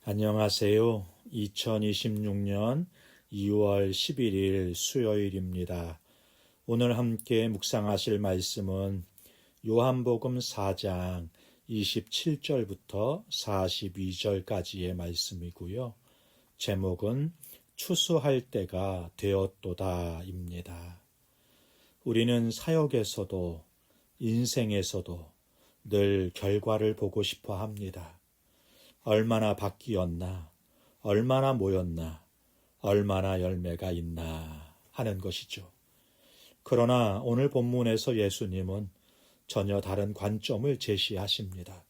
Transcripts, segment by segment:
안녕하세요. 2026년 2월 11일 수요일입니다. 오늘 함께 묵상하실 말씀은 요한복음 4장 27절부터 42절까지의 말씀이고요. 제목은 추수할 때가 되었도다입니다. 우리는 사역에서도 인생에서도 늘 결과를 보고 싶어 합니다. 얼마나 바뀌었나, 얼마나 모였나, 얼마나 열매가 있나 하는 것이죠. 그러나 오늘 본문에서 예수님은 전혀 다른 관점을 제시하십니다.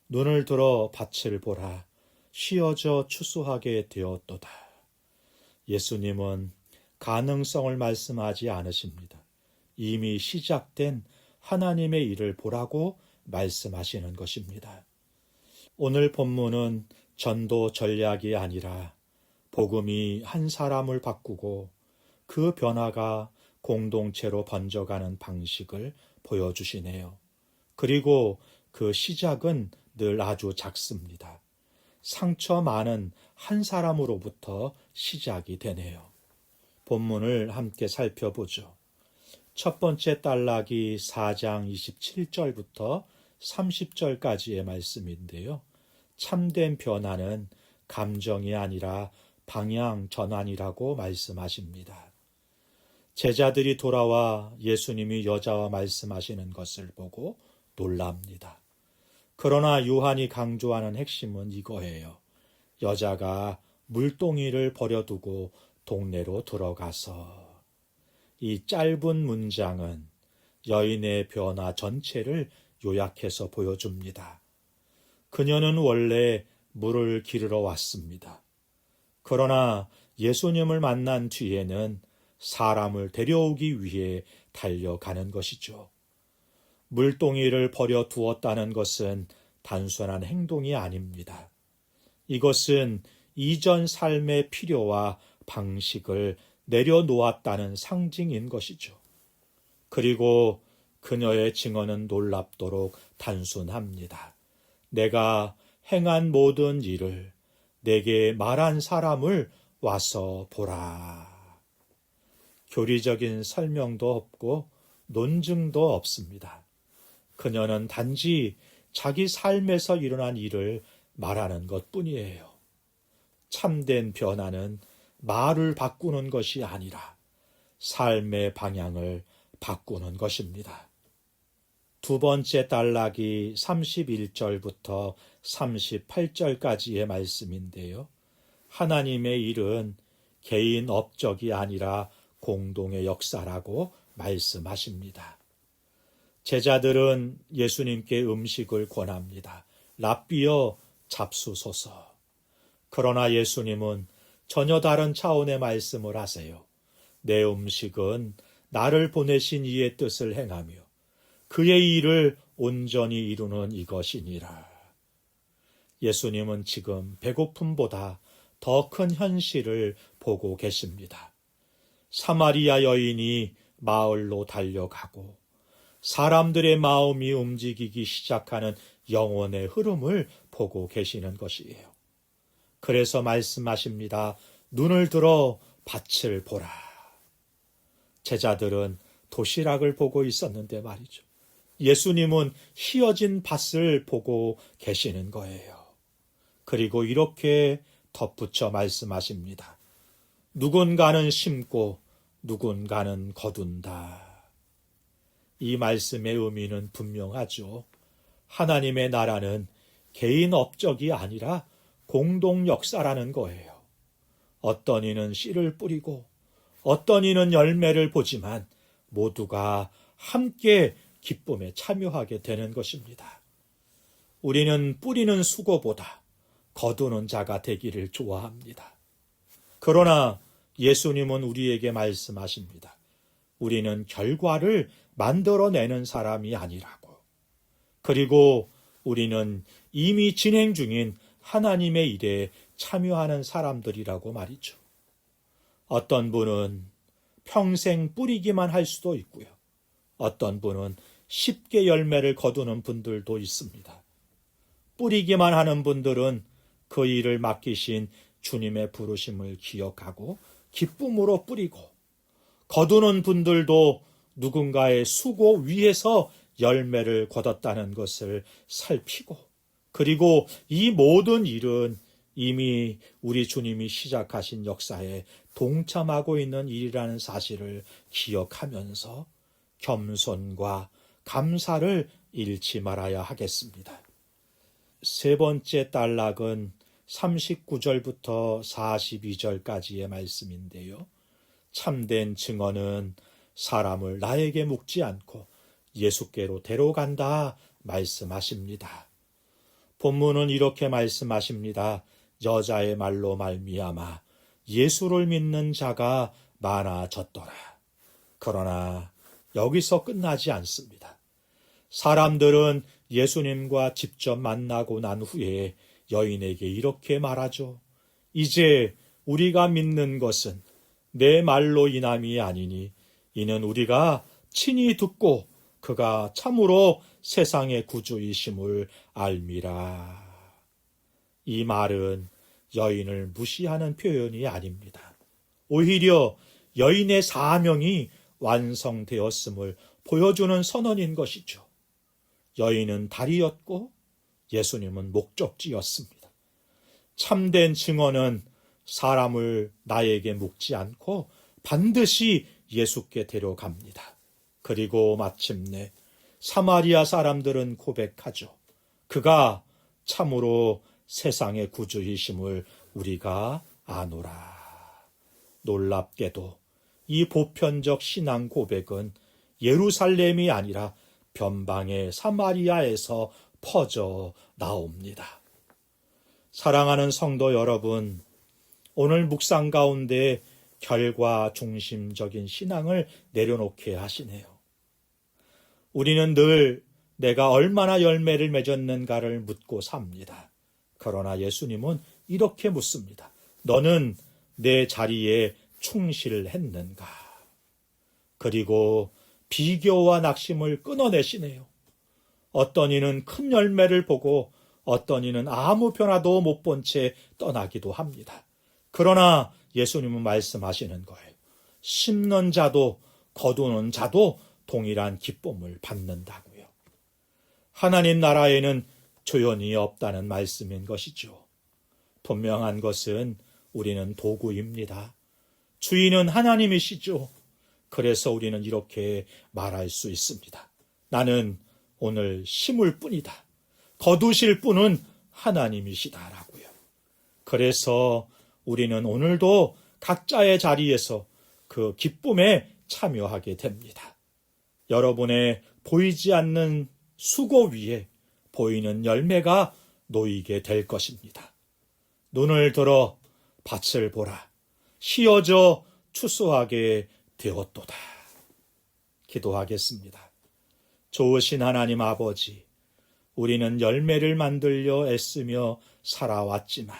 눈을 들어 밭을 보라, 휘어져 추수하게 되었도다. 예수님은 가능성을 말씀하지 않으십니다. 이미 시작된 하나님의 일을 보라고 말씀하시는 것입니다. 오늘 본문은 전도 전략이 아니라 복음이 한 사람을 바꾸고 그 변화가 공동체로 번져가는 방식을 보여주시네요. 그리고 그 시작은 늘 아주 작습니다. 상처 많은 한 사람으로부터 시작이 되네요. 본문을 함께 살펴보죠. 첫 번째 단락이 4장 27절부터 30절까지의 말씀인데요. 참된 변화는 감정이 아니라 방향 전환이라고 말씀하십니다. 제자들이 돌아와 예수님이 여자와 말씀하시는 것을 보고 놀랍니다. 그러나 요한이 강조하는 핵심은 이거예요. 여자가 물동이를 버려두고 동네로 들어가서. 이 짧은 문장은 여인의 변화 전체를 요약해서 보여줍니다. 그녀는 원래 물을 기르러 왔습니다. 그러나 예수님을 만난 뒤에는 사람을 데려오기 위해 달려가는 것이죠. 물동이를 버려두었다는 것은 단순한 행동이 아닙니다. 이것은 이전 삶의 필요와 방식을 내려놓았다는 상징인 것이죠. 그리고 그녀의 증언은 놀랍도록 단순합니다. 내가 행한 모든 일을 내게 말한 사람을 와서 보라. 교리적인 설명도 없고 논증도 없습니다. 그녀는 단지 자기 삶에서 일어난 일을 말하는 것뿐이에요. 참된 변화는 말을 바꾸는 것이 아니라 삶의 방향을 바꾸는 것입니다. 두 번째 단락이 31절부터 38절까지의 말씀인데요. 하나님의 일은 개인 업적이 아니라 공동의 역사라고 말씀하십니다. 제자들은 예수님께 음식을 권합니다. 랍비여 잡수소서. 그러나 예수님은 전혀 다른 차원의 말씀을 하세요. 내 음식은 나를 보내신 이의 뜻을 행하며 그의 일을 온전히 이루는 이것이니라. 예수님은 지금 배고픔보다 더 큰 현실을 보고 계십니다. 사마리아 여인이 마을로 달려가고 사람들의 마음이 움직이기 시작하는 영혼의 흐름을 보고 계시는 것이에요. 그래서 말씀하십니다. 눈을 들어 밭을 보라. 제자들은 도시락을 보고 있었는데 말이죠. 예수님은 휘어진 밭을 보고 계시는 거예요. 그리고 이렇게 덧붙여 말씀하십니다. 누군가는 심고 누군가는 거둔다. 이 말씀의 의미는 분명하죠. 하나님의 나라는 개인 업적이 아니라 공동 역사라는 거예요. 어떤 이는 씨를 뿌리고 어떤 이는 열매를 보지만 모두가 함께 기쁨에 참여하게 되는 것입니다. 우리는 뿌리는 수고보다 거두는 자가 되기를 좋아합니다. 그러나 예수님은 우리에게 말씀하십니다. 우리는 결과를 만들어내는 사람이 아니라고. 그리고 우리는 이미 진행 중인 하나님의 일에 참여하는 사람들이라고 말이죠. 어떤 분은 평생 뿌리기만 할 수도 있고요. 어떤 분은 쉽게 열매를 거두는 분들도 있습니다. 뿌리기만 하는 분들은 그 일을 맡기신 주님의 부르심을 기억하고 기쁨으로 뿌리고, 거두는 분들도 누군가의 수고 위에서 열매를 거뒀다는 것을 살피고, 그리고 이 모든 일은 이미 우리 주님이 시작하신 역사에 동참하고 있는 일이라는 사실을 기억하면서 겸손과 감사를 잃지 말아야 하겠습니다. 세 번째 단락은 39절부터 42절까지의 말씀인데요. 참된 증언은 사람을 나에게 묵지 않고 예수께로 데려간다 말씀하십니다. 본문은 이렇게 말씀하십니다. 여자의 말로 말미암아 예수를 믿는 자가 많아졌더라. 그러나 여기서 끝나지 않습니다. 사람들은 예수님과 직접 만나고 난 후에 여인에게 이렇게 말하죠. 이제 우리가 믿는 것은 내 말로 인함이 아니니 이는 우리가 친히 듣고 그가 참으로 세상의 구주이심을 알미라. 이 말은 여인을 무시하는 표현이 아닙니다. 오히려 여인의 사명이 완성되었음을 보여주는 선언인 것이죠. 여인은 다리였고 예수님은 목적지였습니다. 참된 증언은 사람을 나에게 묵지 않고 반드시 예수께 데려갑니다. 그리고 마침내 사마리아 사람들은 고백하죠. 그가 참으로 세상의 구주이심을 우리가 아노라. 놀랍게도 이 보편적 신앙 고백은 예루살렘이 아니라 변방의 사마리아에서 퍼져 나옵니다. 사랑하는 성도 여러분, 오늘 묵상 가운데 결과 중심적인 신앙을 내려놓게 하시네요. 우리는 늘 내가 얼마나 열매를 맺었는가를 묻고 삽니다. 그러나 예수님은 이렇게 묻습니다. 너는 내 자리에 충실했는가? 그리고 비교와 낙심을 끊어내시네요. 어떤 이는 큰 열매를 보고 어떤 이는 아무 변화도 못 본 채 떠나기도 합니다. 그러나 예수님은 말씀하시는 거예요. 심는 자도 거두는 자도 동일한 기쁨을 받는다고요. 하나님 나라에는 조연이 없다는 말씀인 것이죠. 분명한 것은 우리는 도구입니다. 주인은 하나님이시죠. 그래서 우리는 이렇게 말할 수 있습니다. 나는 오늘 심을 뿐이다. 거두실 분은 하나님이시다라고요. 그래서 우리는 오늘도 각자의 자리에서 그 기쁨에 참여하게 됩니다. 여러분의 보이지 않는 수고 위에 보이는 열매가 놓이게 될 것입니다. 눈을 들어 밭을 보라. 휘어져 추수하게 되었도다. 기도하겠습니다. 좋으신 하나님 아버지, 우리는 열매를 만들려 애쓰며 살아왔지만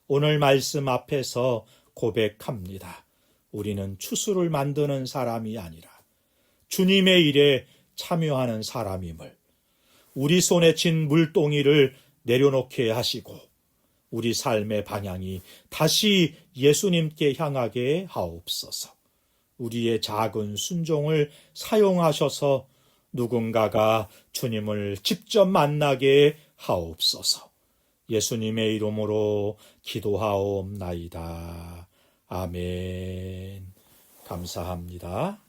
오늘 말씀 앞에서 고백합니다. 우리는 추수를 만드는 사람이 아니라 주님의 일에 참여하는 사람임을, 우리 손에 쥔 물동이를 내려놓게 하시고 우리 삶의 방향이 다시 예수님께 향하게 하옵소서. 우리의 작은 순종을 사용하셔서 누군가가 주님을 직접 만나게 하옵소서. 예수님의 이름으로 기도하옵나이다. 아멘. 감사합니다.